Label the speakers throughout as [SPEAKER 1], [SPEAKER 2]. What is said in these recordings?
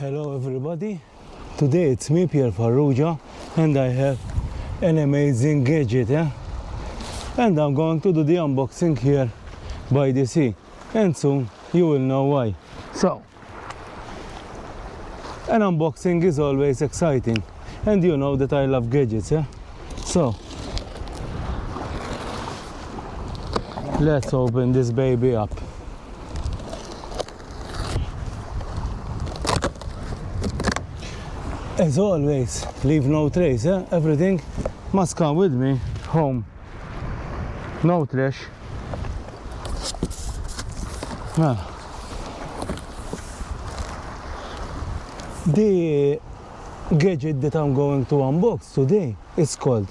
[SPEAKER 1] Hello everybody, today it's me Pierre Farrugia and I have an amazing gadget, and I'm going to do the unboxing here by the sea, and soon you will know why. So, an unboxing is always exciting, and you know that I love gadgets, So, let's open this baby up. As always, leave no trace, everything must come with me home. No trash. The gadget that I'm going to unbox today is called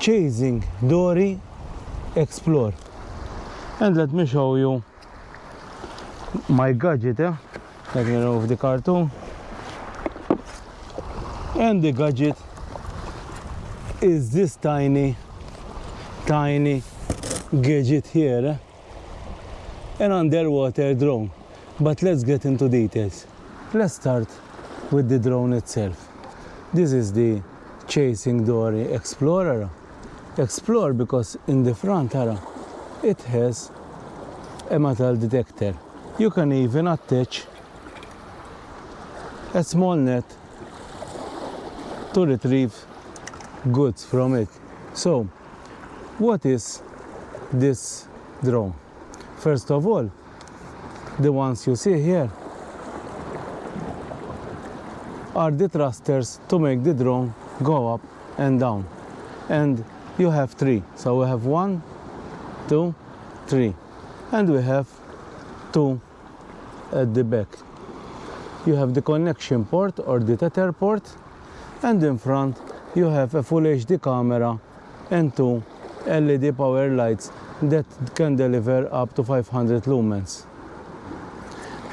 [SPEAKER 1] Chasing Dory Explore. And let me show you my gadget. Let me remove the cartoon. And the gadget is this tiny gadget here, an underwater drone. But let's get into details. Let's start with the drone itself. This is the Chasing Dory Explorer. Explore because in the front it has a metal detector. You can even attach a small net to retrieve goods from it. So, what is this drone? First of all, the ones you see here are the thrusters to make the drone go up and down. And you have three. So we have 1, 2, 3. And we have 2 at the back. You have the connection port or the tether port. And in front you have a full HD camera and 2 LED power lights that can deliver up to 500 lumens.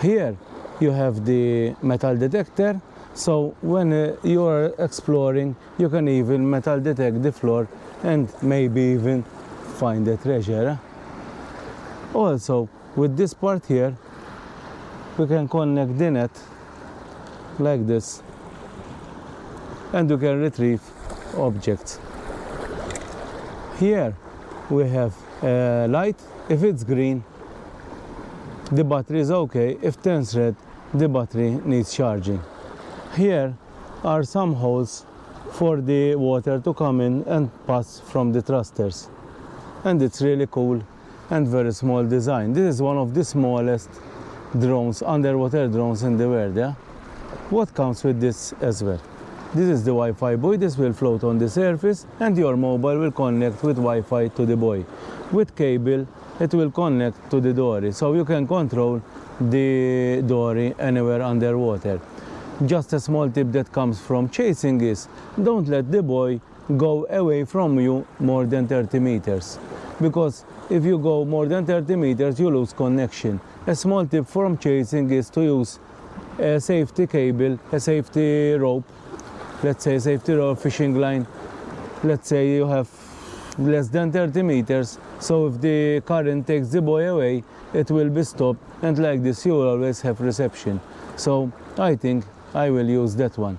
[SPEAKER 1] Here you have the metal detector, so when you are exploring you can even metal detect the floor and maybe even find a treasure. Also, with this part here we can connect the net like this, and you can retrieve objects. Here we have a light. If it's green, the battery is okay. If it turns red, the battery needs charging. Here are some holes for the water to come in and pass from the thrusters. And it's really cool and very small design. This is one of the smallest drones, underwater drones in the world. What comes with this as well? This is the Wi-Fi buoy. This will float on the surface and your mobile will connect with Wi-Fi to the buoy. With cable, it will connect to the dory, so you can control the dory anywhere underwater. Just a small tip that comes from chasing is, don't let the buoy go away from you more than 30 meters. Because if you go more than 30 meters, you lose connection. A small tip from chasing is to use a safety cable, a safety rope. Let's say safety rope, fishing line. Let's say you have less than 30 meters. So if the current takes the buoy away, it will be stopped. And like this, you will always have reception. So I think I will use that one.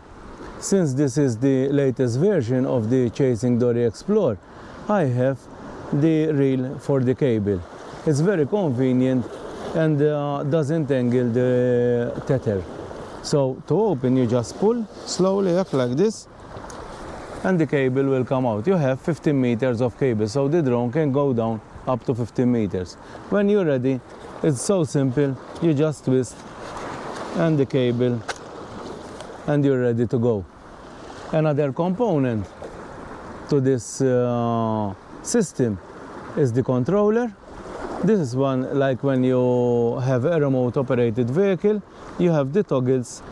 [SPEAKER 1] Since this is the latest version of the Chasing Dory Explorer, I have the reel for the cable. It's very convenient and doesn't tangle the tether. So to open, you just pull slowly up like this and the cable will come out. You have 15 meters of cable, so the drone can go down up to 15 meters. When you're ready, it's so simple. You just twist and the cable and you're ready to go. Another component to this system is the controller. This is one like when you have a remote operated vehicle, you have the toggles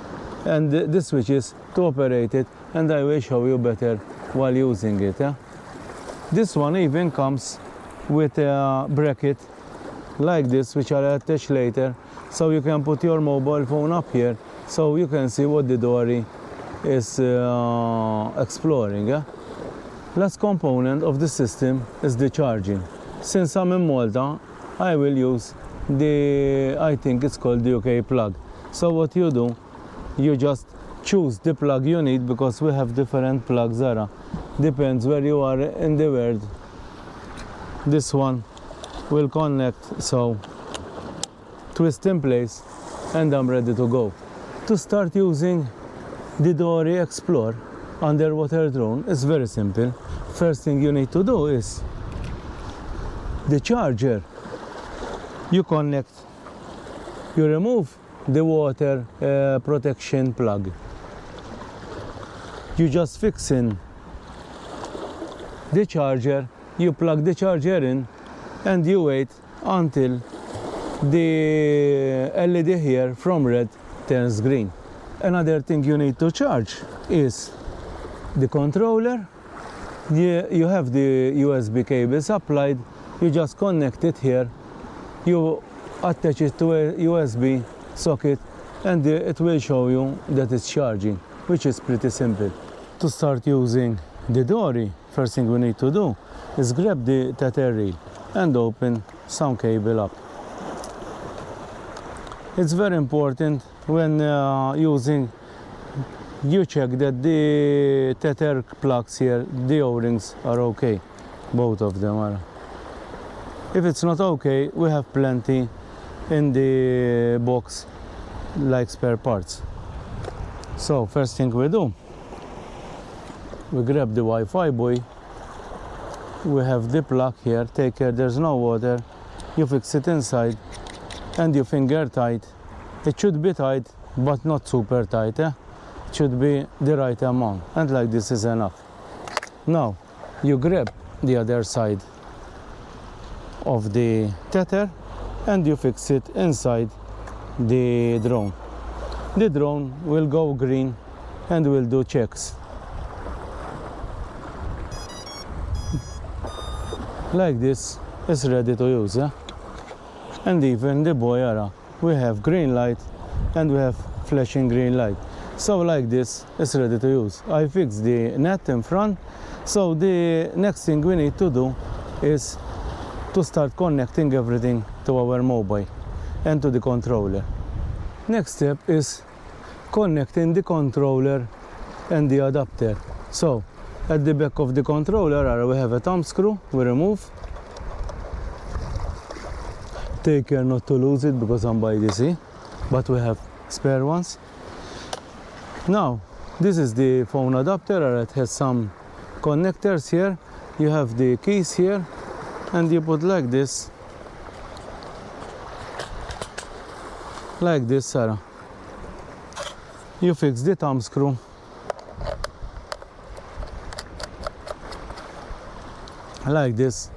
[SPEAKER 1] and the switches to operate it, and I will show you better while using it. This one even comes with a bracket like this, which I'll attach later, so you can put your mobile phone up here so you can see what the dory is exploring. Last component of the system is the charging. Since I'm in Malta, I will use the, I think it's called the UK plug. So what you do, you just choose the plug you need, because we have different plugs, Zara. Depends where you are in the world. This one will connect, so twist in place, and I'm ready to go. To start using the Dory Explore underwater drone is very simple. First thing you need to do is the charger. You connect, you remove the water protection plug. You just fix in the charger, you plug the charger in, and you wait until the LED here from red turns green. Another thing you need to charge is the controller. You have the USB cable supplied, you just connect it here, you attach it to a USB socket, and it will show you that it's charging, which is pretty simple. To start using the Dory, first thing we need to do is grab the tether reel and open some cable up. It's very important when using, you check that the tether plugs here, the O-rings are okay, both of them are. If it's not okay, we have plenty in the box like spare parts. So first thing we do, we grab the Wi-Fi buoy. We have the plug here, take care there's no water, you fix it inside and you finger tight. It should be tight but not super tight, it should be the right amount, and like this is enough. Now you grab the other side of the tether and you fix it inside the drone. The drone will go green and will do checks. Like this, it's ready to use. And even the buoy, we have green light and we have flashing green light. So like this, it's ready to use. I fixed the net in front, so the next thing we need to do is to start connecting everything to our mobile and to the controller. Next step is connecting the controller and the adapter. So at the back of the controller we have a thumb screw, we remove. Take care not to lose it because I'm by the sea, but we have spare ones. Now this is the phone adapter, it has some connectors here. You have the keys here and you put like this, Sarah. You fix the thumb screw. Like this,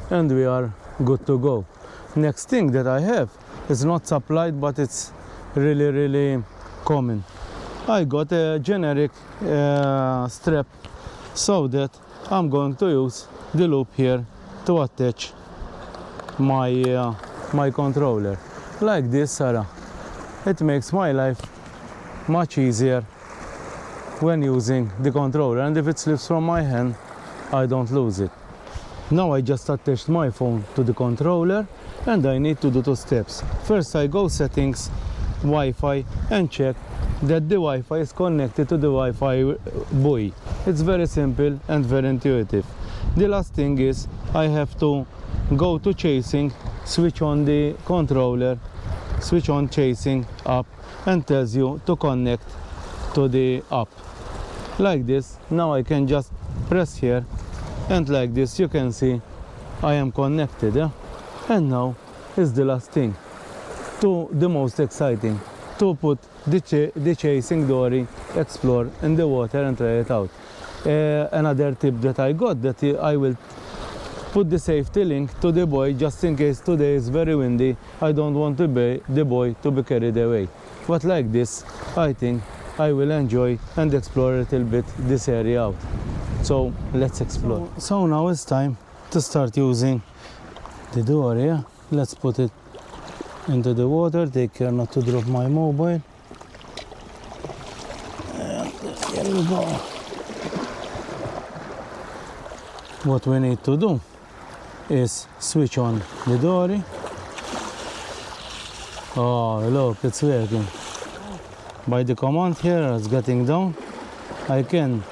[SPEAKER 1] and we are good to go. Next thing that I have is not supplied, but it's really common. I got a generic strap, so that I'm going to use the loop here to attach my my controller. Like this, Sarah. It makes my life much easier when using the controller, and if it slips from my hand, I don't lose it. Now I just attached my phone to the controller and I need to do 2 steps. First I go settings, Wi-Fi, and check that the Wi-Fi is connected to the Wi-Fi buoy. It's very simple and very intuitive. The last thing is I have to go to chasing, switch on the controller, switch on chasing up, and tells you to connect to the app. Like this. Now I can just press here, and like this you can see I am connected. And now is the last thing, to the most exciting, to put the chasing Dory Explore in the water and try it out. Another tip that I got, that I will put the safety link to the buoy just in case today is very windy. I don't want the buoy to be carried away. But like this, I think I will enjoy and explore a little bit this area out. So let's explore. So now it's time to start using the Dory. Let's put it into the water. Take care not to drop my mobile. And here we go. What we need to do is switch on the Dory. Oh, look, it's working. By the command here as getting down, I can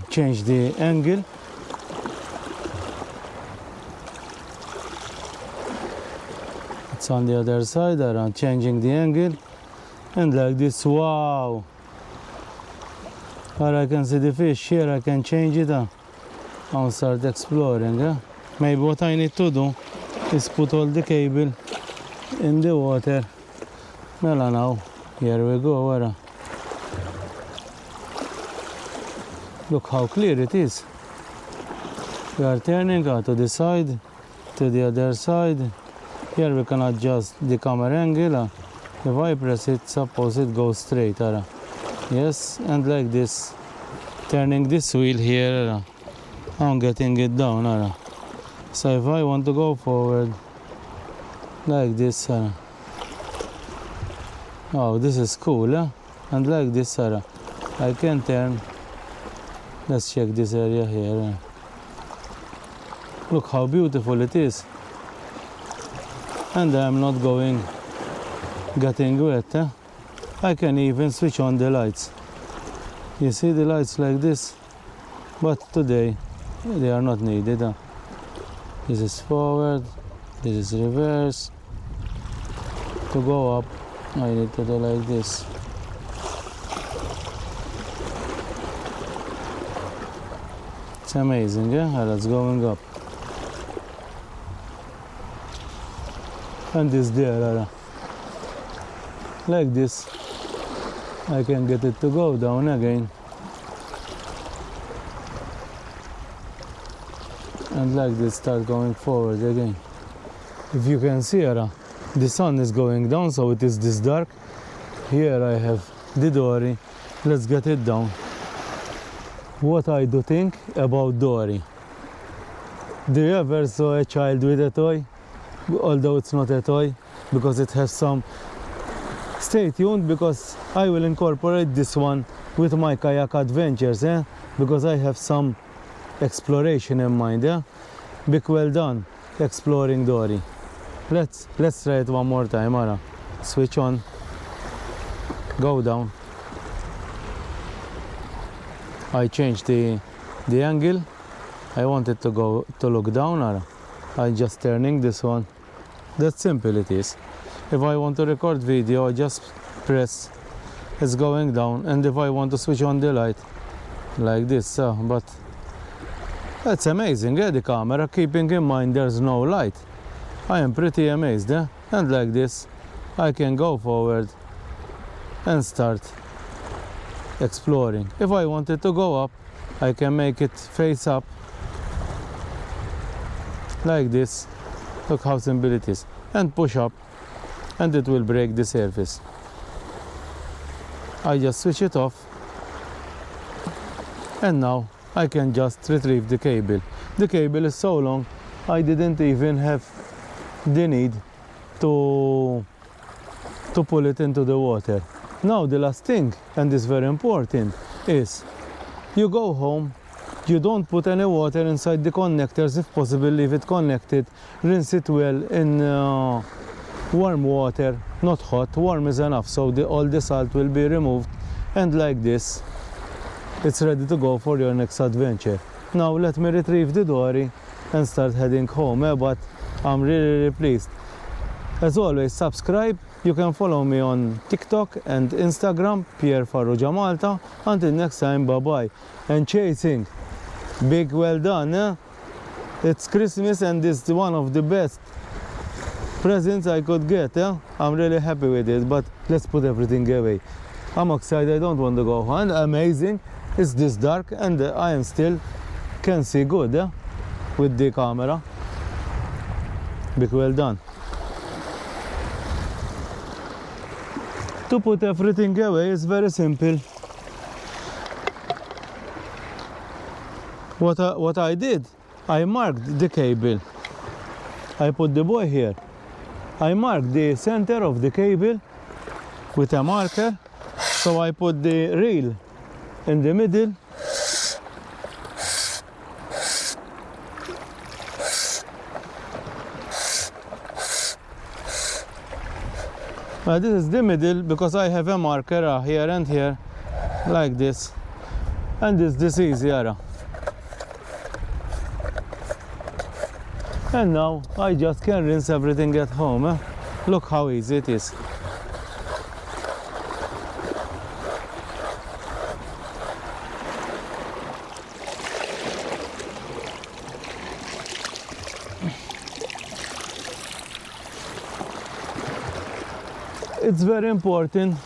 [SPEAKER 1] change the angle. It's on the other side, I'm changing the angle, and like this, wow! Or I can see the fish here, I can change it and start exploring. Maybe what I need to do is put all the cable in the water. Well, now, here we go. Look how clear it is. We are turning to the side, to the other side. Here we can adjust the camera angle. If I press it, suppose it goes straight. Yes, and like this, turning this wheel here, I'm getting it down. So if I want to go forward, like this, oh, this is cool, and like this, I can turn. Let's check this area here. Look how beautiful it is. And I'm not getting wet. I can even switch on the lights. You see the lights like this? But today, they are not needed. This is forward, this is reverse. To go up, I need to do like this. It's amazing, That's going up. And this there, like this, I can get it to go down again. And like this, start going forward again. If you can see, the sun is going down, so it is this dark. Here I have the Dory. Let's get it down. What I do think about Dory. Do you ever saw a child with a toy? Although it's not a toy, because it has some... Stay tuned, because I will incorporate this one with my kayak adventures, because I have some exploration in mind. Big well done exploring Dory. Let's try it one more time. Switch on, go down. I changed the angle. I want it to look down. I just turning this one. That simple it is. If I want to record video, I just press, it's going down. And if I want to switch on the light, like this, but that's amazing, the camera, keeping in mind there's no light. I am pretty amazed, and like this, I can go forward and start exploring. If I wanted to go up, I can make it face up, like this. Look how simple it is. And push up, and it will break the surface. I just switch it off, and now I can just retrieve the cable. The cable is so long, I didn't even have the need to pull it into the water. Now the last thing, and this is very important, is you go home, you don't put any water inside the connectors. If possible, leave it connected, rinse it well in warm water, not hot, warm is enough, so all the salt will be removed, and like this, it's ready to go for your next adventure. Now let me retrieve the Dory and start heading home, but I'm really pleased. As always, subscribe. You can follow me on TikTok and Instagram, Pierre Farrugia Malta. Until next time, bye-bye. And chasing, big well done. It's Christmas, and it's one of the best presents I could get. I'm really happy with it, but let's put everything away. I'm excited, I don't want to go home. Amazing, it's this dark, and I am still can see good with the camera. Big well done. To put everything away is very simple. What I did, I marked the cable. I put the buoy here. I marked the center of the cable with a marker. So I put the reel in the middle. This is the middle because I have a marker here and here, like this. And this easy, ara. And now I just can rinse everything at home. Look how easy it is. It's very important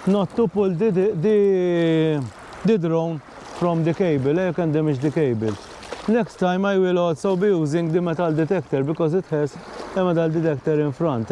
[SPEAKER 1] not to pull the drone from the cable. You can damage the cable. Next time I will also be using the metal detector because it has a metal detector in front.